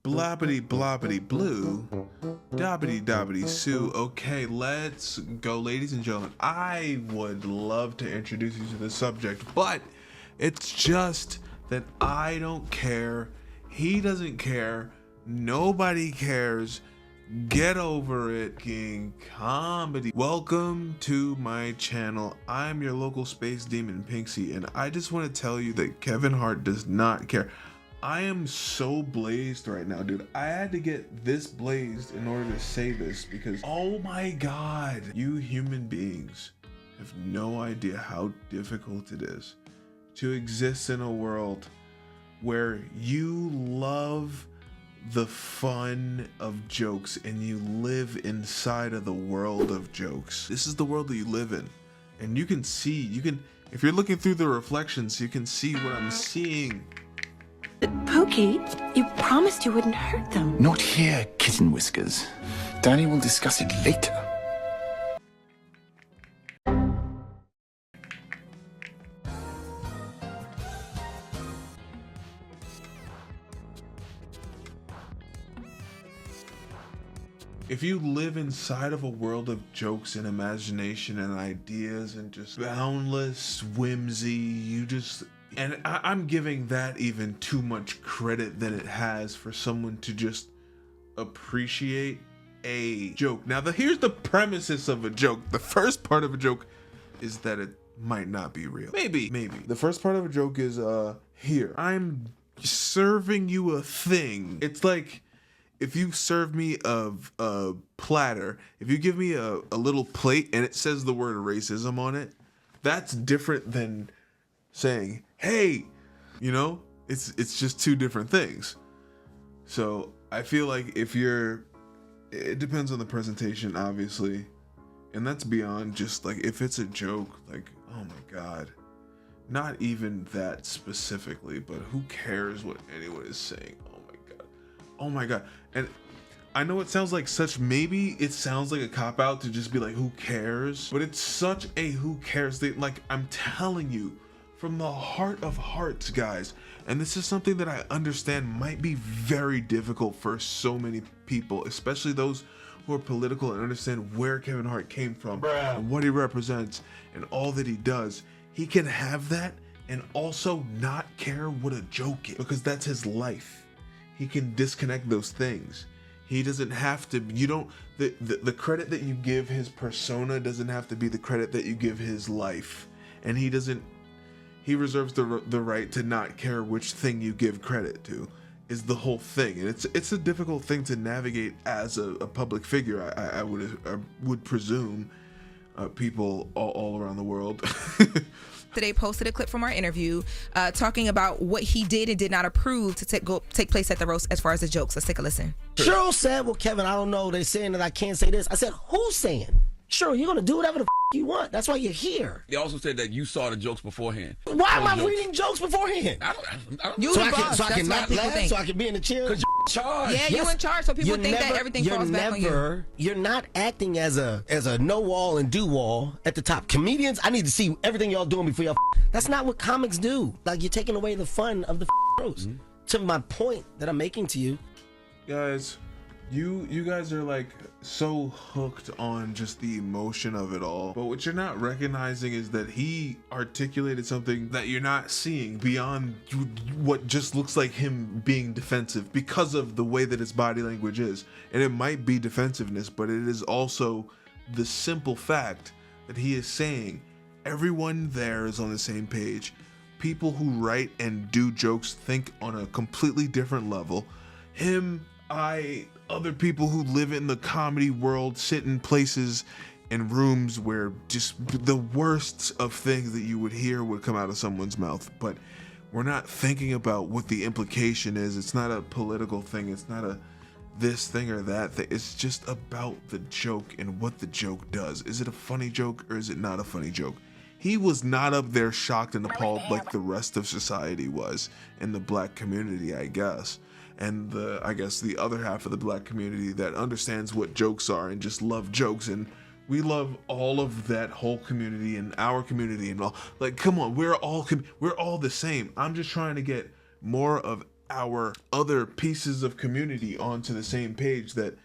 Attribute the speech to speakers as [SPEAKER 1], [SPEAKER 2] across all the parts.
[SPEAKER 1] Blobbity blobbity blue. Dobbity dobbity sue. Okay, let's go, ladies and gentlemen. I would love to introduce you to the subject, but it's just that I don't care. He doesn't care. Nobody cares. Get over it, King Comedy. Welcome to my channel. I'm your local space demon Pinksy, and I just want to tell you that Kevin Hart does not care. I am so blazed right now, dude. I had to get this blazed in order to say this because, oh my God, you human beings have no idea how difficult it is to exist in a world where you love the fun of jokes and you live inside of the world of jokes. This is the world that you live in, and you can see, if you're looking through the reflections, you can see what I'm seeing.
[SPEAKER 2] Pookie, you promised you wouldn't hurt them.
[SPEAKER 3] Not here, Kitten Whiskers. Danny will discuss it later.
[SPEAKER 1] If you live inside of a world of jokes and imagination and ideas and just boundless whimsy, and I'm giving that even too much credit that it has for someone to just appreciate a joke. Now, here's the premises of a joke. The first part of a joke is that it might not be real. Maybe. The first part of a joke is, here, I'm serving you a thing. It's like, if you serve me a platter, if you give me a little plate and it says the word racism on it, that's different than saying, hey, you know, it's just two different things. So I feel like it depends on the presentation, obviously. And that's beyond just like, if it's a joke, like, oh my God, not even that specifically, but who cares what anyone is saying? Oh my God. And I know it sounds like maybe it sounds like a cop-out to just be like, who cares? But it's such a who cares thing. Like, I'm telling you, from the heart of hearts, guys, and this is something that I understand might be very difficult for so many people, especially those who are political and understand where Kevin Hart came from and what he represents and all that he does. He can have that and also not care what a joke is, because that's his life. He can disconnect those things. He doesn't have to, the credit that you give his persona doesn't have to be the credit that you give his life. And he reserves the right to not care which thing you give credit to, is the whole thing. And it's a difficult thing to navigate as a public figure, I would presume, people all around the world.
[SPEAKER 4] Today posted a clip from our interview talking about what he did and did not approve to take place at the roast as far as the jokes. Let's take a listen.
[SPEAKER 5] Cheryl said, well, Kevin, I don't know, they're saying that I can't say this. I said, who's saying? Cheryl, you're gonna do whatever the you want. That's why you're here.
[SPEAKER 6] They also said that you saw the jokes beforehand.
[SPEAKER 5] Why am I reading jokes beforehand?
[SPEAKER 6] I don't
[SPEAKER 4] You
[SPEAKER 5] so
[SPEAKER 4] the
[SPEAKER 5] I
[SPEAKER 4] boss.
[SPEAKER 5] can
[SPEAKER 4] That's
[SPEAKER 5] not
[SPEAKER 4] what people
[SPEAKER 5] laugh,
[SPEAKER 4] think.
[SPEAKER 5] so I can be in the chair?
[SPEAKER 6] Because you're in charge.
[SPEAKER 4] Yeah, you're in charge, so people think that everything falls back on you.
[SPEAKER 5] You're not acting as a know wall and do wall at the top. Comedians, I need to see everything y'all doing before y'all. That's not what comics do. Like, you're taking away the fun of the roast. To my point that I'm making to you,
[SPEAKER 1] guys, you guys are like so hooked on just the emotion of it all, but what you're not recognizing is that he articulated something that you're not seeing beyond what just looks like him being defensive because of the way that his body language is. And it might be defensiveness, but it is also the simple fact that he is saying everyone there is on the same page. People who write and do jokes think on a completely different level. Other people who live in the comedy world sit in places and rooms where just the worst of things that you would hear would come out of someone's mouth. But we're not thinking about what the implication is. It's not a political thing. It's not a this thing or that thing. It's just about the joke and what the joke does. Is it a funny joke or is it not a funny joke? He was not up there shocked and appalled like the rest of society was in the black community, I guess. And I guess the other half of the black community that understands what jokes are and just love jokes, and we love all of that whole community and our community and all. Like, come on, we're all the same. I'm just trying to get more of our other pieces of community onto the same page, that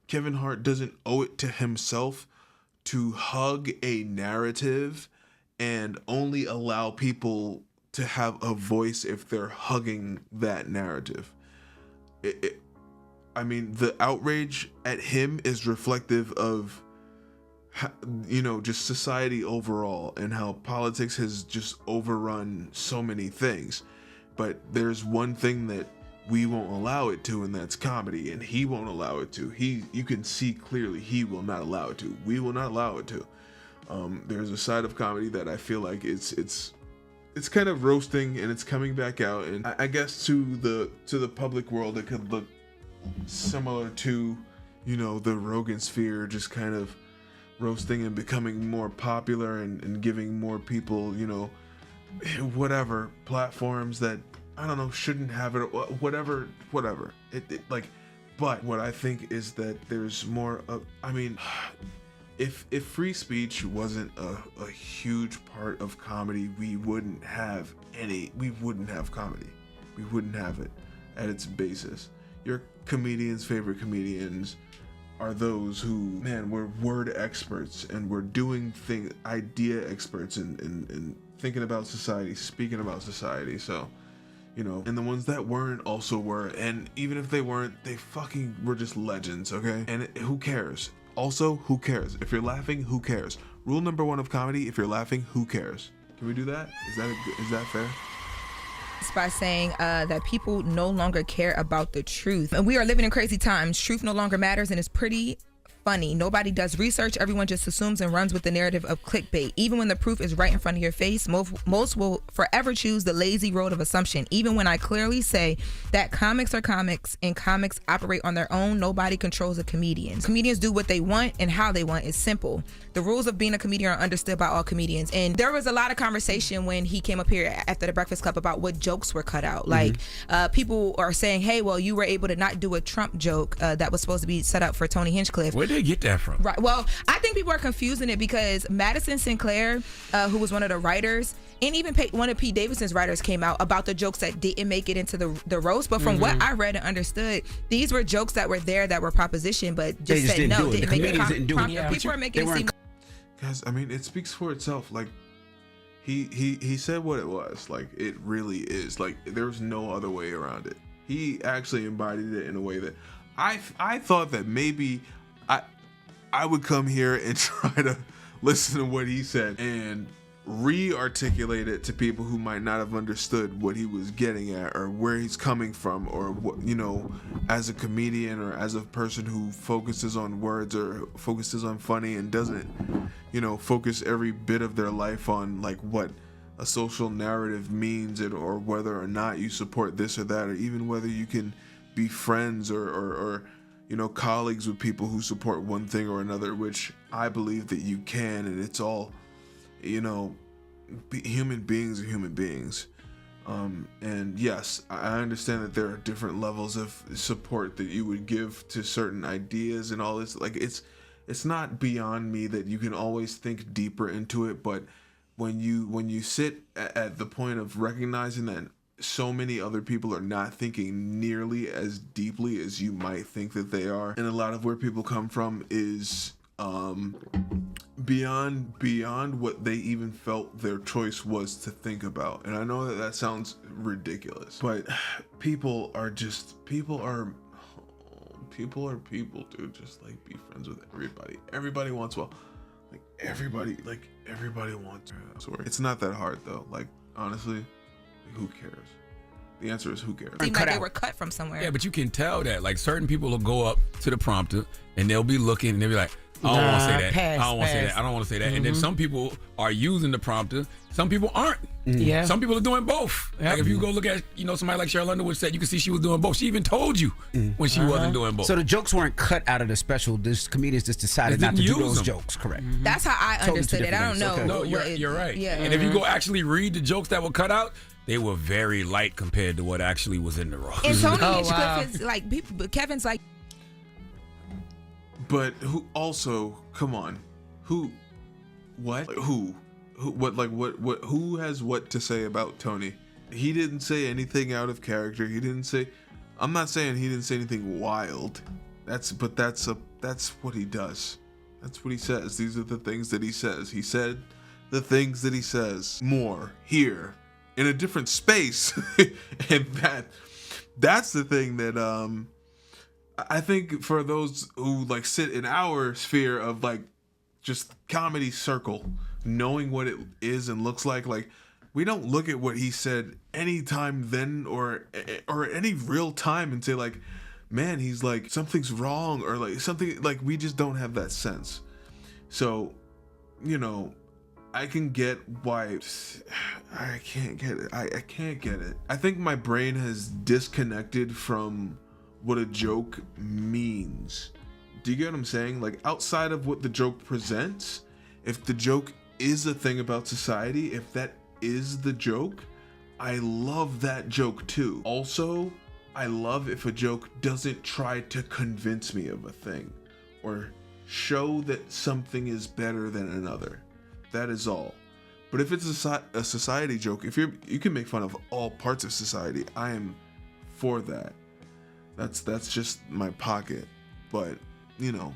[SPEAKER 1] Kevin Hart doesn't owe it to himself to hug a narrative and only allow people to have a voice if they're hugging that narrative. I mean, the outrage at him is reflective of, just society overall and how politics has just overrun so many things. But there's one thing that we won't allow it to, and that's comedy, and he won't allow it to. You can see clearly he will not allow it to. We will not allow it to. There's a side of comedy that I feel like it's kind of roasting, and it's coming back out, and I guess to the public world it could look similar to, the Rogan sphere, just kind of roasting and becoming more popular and giving more people, whatever platforms that, I don't know, shouldn't have it, whatever. But what I think is that there's more of, if free speech wasn't a huge part of comedy, we wouldn't have comedy. We wouldn't have it at its basis. Your comedians' favorite comedians are those who, we're word experts, and we're doing idea experts and thinking about society, speaking about society. So, and the ones that weren't also were, and even if they weren't, they fucking were just legends, okay? And who cares? Also, who cares? If you're laughing, who cares? Rule number 1 of comedy: if you're laughing, who cares? Can we do that? Is that fair?
[SPEAKER 4] By saying that people no longer care about the truth. And we are living in crazy times. Truth no longer matters, and it's pretty funny. Nobody does research. Everyone just assumes and runs with the narrative of clickbait. Even when the proof is right in front of your face, most will forever choose the lazy road of assumption. Even when I clearly say that comics are comics and comics operate on their own, nobody controls a comedian. Comedians do what they want and how they want. It's simple. The rules of being a comedian are understood by all comedians. And there was a lot of conversation when he came up here after the Breakfast Club about what jokes were cut out. Like, people are saying, hey, well, you were able to not do a Trump joke that was supposed to be set up for Tony Hinchcliffe.
[SPEAKER 6] Where'd they get that from?
[SPEAKER 4] Right. Well, I think people are confusing it because Madison Sinclair, who was one of the writers, and even one of Pete Davidson's writers came out about the jokes that didn't make it into the roast. But from what I read and understood, these were jokes that were there that were propositioned, but just said no, didn't make it. People are making it seem.
[SPEAKER 1] Guys, it speaks for itself. Like, he said what it was. Like, it really is. Like, there's no other way around it. He actually embodied it in a way that I thought that maybe I would come here and try to listen to what he said and re-articulate it to people who might not have understood what he was getting at, or where he's coming from, or what, as a comedian or as a person who focuses on words or focuses on funny and doesn't, focus every bit of their life on like what a social narrative means, or whether or not you support this or that, or even whether you can be friends or colleagues with people who support one thing or another, which I believe that you can, and it's all, human beings are human beings. And yes, I understand that there are different levels of support that you would give to certain ideas and all this. Like, it's not beyond me that you can always think deeper into it, but when you sit at the point of recognizing that so many other people are not thinking nearly as deeply as you might think that they are, and a lot of where people come from is beyond what they even felt their choice was to think about. And I know that sounds ridiculous, but people are people, dude. Just like, be friends with everybody. Everybody wants everybody wants. It's not that hard though. Like, honestly, who cares? The answer is who cares.
[SPEAKER 4] Seemed like they were cut from somewhere.
[SPEAKER 6] Yeah, but you can tell that. Like, certain people will go up to the prompter and they'll be looking and they'll be like, I don't want to say that. I don't want to say that. I don't want to say that. And then some people are using the prompter. Some people aren't.
[SPEAKER 7] Yeah.
[SPEAKER 6] Some people are doing both. Yep. Like, if you go look at, somebody like Cheryl Underwood said, you can see she was doing both. She even told you when she wasn't doing both.
[SPEAKER 7] So the jokes weren't cut out of the special. This comedians just decided not to do those jokes. Correct.
[SPEAKER 4] That's how I understood it. I don't know.
[SPEAKER 7] Okay.
[SPEAKER 6] No, you're right.
[SPEAKER 4] Yeah.
[SPEAKER 6] And if you go actually read the jokes that were cut out, they were very light compared to what actually was in the roast.
[SPEAKER 4] And Tony Hinchcliffe is like, Kevin's like.
[SPEAKER 1] But who also, come on, who has what to say about Tony he didn't say anything out of character. I'm not saying he didn't say anything wild. That's what he does. That's what he says. These are the things that he says. He said the things that he says more here in a different space. And that's the thing that I think for those who like sit in our sphere of like just comedy circle, knowing what it is and looks like we don't look at what he said anytime then or any real time and say like, man, he's like, something's wrong, or like something, like we just don't have that sense. So, you know, I can get why I can't get it. I can't get it. I think my brain has disconnected from what a joke means. Do you get what I'm saying? Like, outside of what the joke presents, if the joke is a thing about society, if that is the joke, I love that joke too. Also, I love if a joke doesn't try to convince me of a thing or show that something is better than another. That is all. But if it's a society joke, if you can make fun of all parts of society, I am for that. That's just my pocket. But, you know,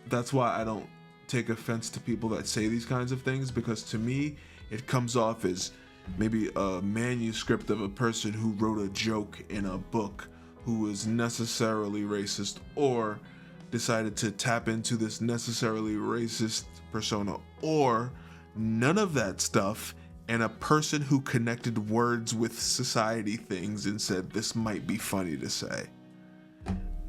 [SPEAKER 1] that's why I don't take offense to people that say these kinds of things, because to me, it comes off as maybe a manuscript of a person who wrote a joke in a book who was necessarily racist or decided to tap into this necessarily racist persona, or none of that stuff, and a person who connected words with society things and said this might be funny to say.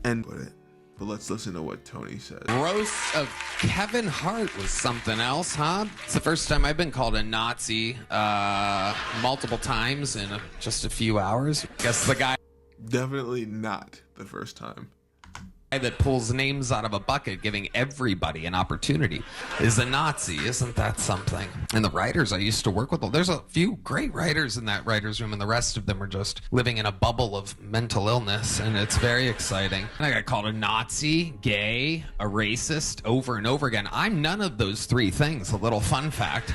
[SPEAKER 1] And put it. But let's listen to what Tony said.
[SPEAKER 8] Roast of Kevin Hart was something else, huh? It's the first time I've been called a Nazi multiple times in just a few hours. Guess the guy...
[SPEAKER 1] Definitely not the first time.
[SPEAKER 8] That pulls names out of a bucket, giving everybody an opportunity, is a Nazi. Isn't that something? And the writers I used to work with, there's a few great writers in that writer's room, and the rest of them are just living in a bubble of mental illness, and it's very exciting. And I got called a Nazi, gay, a racist over and over again. I'm none of those three things, a little fun fact.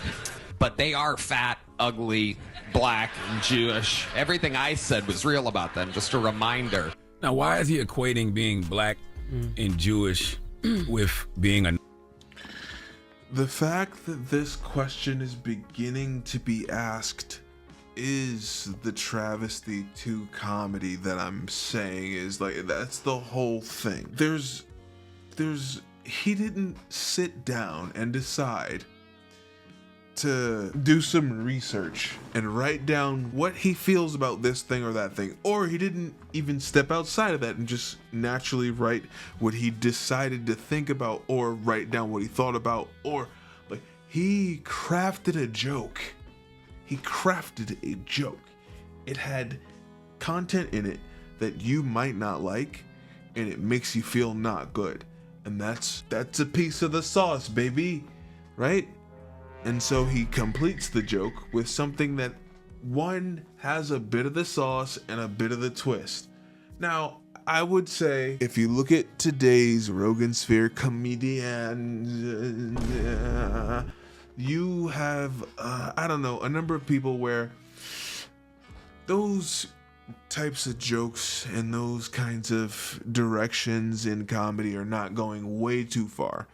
[SPEAKER 8] But they are fat, ugly, black, and Jewish. Everything I said was real about them, just a reminder.
[SPEAKER 6] Now, why is he equating being black and Jewish with being a...
[SPEAKER 1] The fact that this question is beginning to be asked is the travesty to comedy that I'm saying. Is like, that's the whole thing. He didn't sit down and decide to do some research and write down what he feels about this thing or that thing, or he didn't even step outside of that and just naturally write what he decided to think about, or write down what he thought about, or like he crafted a joke. It had content in it that you might not like, and it makes you feel not good, and that's a piece of the sauce, baby, right? And so he completes the joke with something that, one, has a bit of the sauce and a bit of the twist. Now, I would say, if you look at today's Rogan Sphere comedians, you have, I don't know, a number of people where those types of jokes and those kinds of directions in comedy are not going way too far.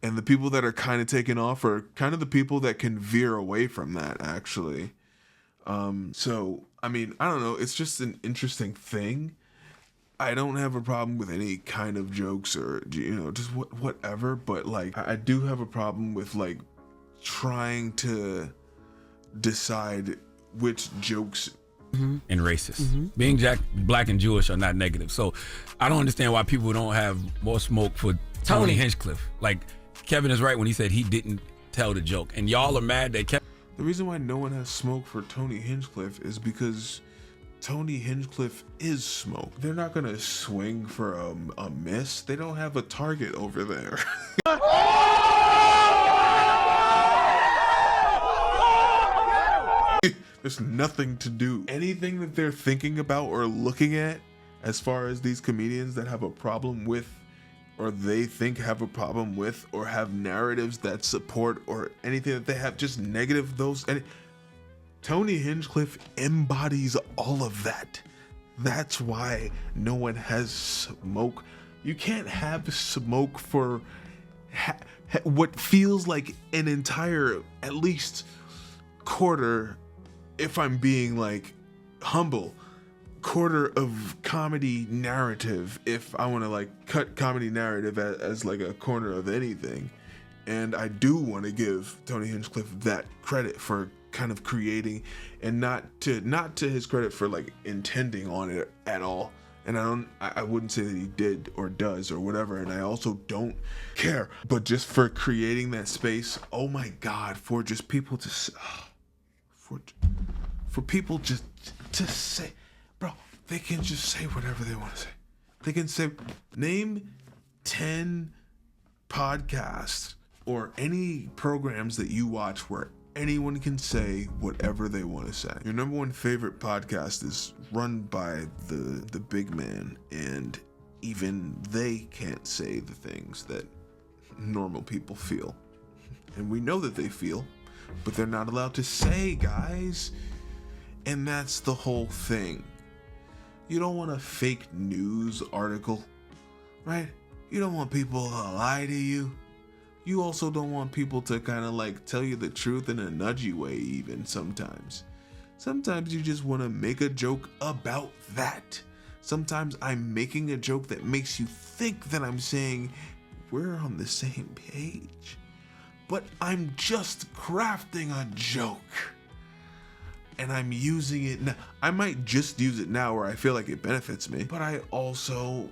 [SPEAKER 1] And the people that are kind of taken off are kind of the people that can veer away from that, actually. So, I mean, I don't know. It's just an interesting thing. I don't have a problem with any kind of jokes or, you know, just whatever. But, like, I do have a problem with, like, trying to decide which jokes...
[SPEAKER 6] and racist. Being black and Jewish are not negative. So, I don't understand why people don't have more smoke for Tony Hinchcliffe. Like... Kevin is right when he said he didn't tell the joke, and y'all are mad that Kevin...
[SPEAKER 1] The reason why no one has smoke for Tony Hinchcliffe is because Tony Hinchcliffe is smoke. They're not gonna swing for a miss. They don't have a target over there. There's nothing to do. Anything that they're thinking about or looking at, as far as these comedians that have a problem with, or they think have a problem with, or have narratives that support, or anything that they have just negative, Tony Hinchcliffe embodies all of that. That's why no one has smoke. You can't have smoke for what feels like an entire, at least quarter, if I'm being like humble, quarter of comedy narrative, if I want to like cut comedy narrative as like a corner of anything. And I do want to give Tony Hinchcliffe that credit for kind of creating, and not to his credit for like intending on it at all. And I wouldn't say that he did or does or whatever, and I also don't care, but just for creating that space. Oh my God, for just people to for people just to say, bro, they can just say whatever they want to say. They can say, name 10 podcasts or any programs that you watch where anyone can say whatever they want to say. Your number one favorite podcast is run by the big man, and even they can't say the things that normal people feel. And we know that they feel, but they're not allowed to say, guys. And that's the whole thing. You don't want a fake news article, right? You don't want people to lie to you. You also don't want people to kind of like tell you the truth in a nudgy way even sometimes. Sometimes you just want to make a joke about that. Sometimes I'm making a joke that makes you think that I'm saying we're on the same page. But I'm just crafting a joke. And I'm using it now. I might just use it now where I feel like it benefits me. But I also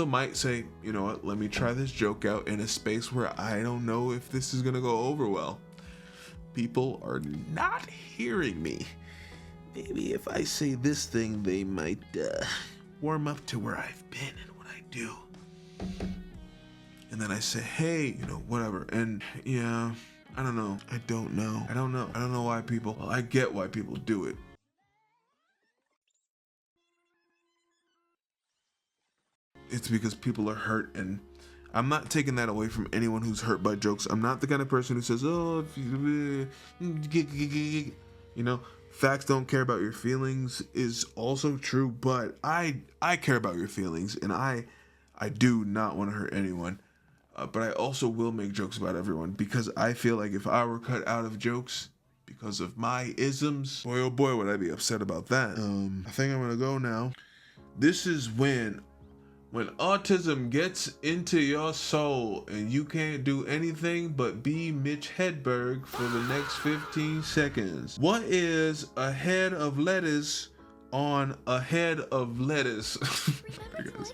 [SPEAKER 1] might say, you know what, let me try this joke out in a space where I don't know if this is gonna go over well. People are not hearing me. Maybe if I say this thing, they might warm up to where I've been and what I do. And then I say, hey, you know, whatever. And yeah, I don't know. I don't know why people, well, I get why people do it. It's because people are hurt, and I'm not taking that away from anyone who's hurt by jokes. I'm not the kind of person who says, oh, if you know, facts don't care about your feelings is also true, but I care about your feelings, and I do not want to hurt anyone. But I also will make jokes about everyone, because I feel like if I were cut out of jokes because of my isms, boy oh boy would I be upset about that. I think I'm gonna go now. This is when autism gets into your soul and you can't do anything but be Mitch Hedberg for the next 15 seconds. What is a head of lettuce on a head of lettuce? Sorry, guys.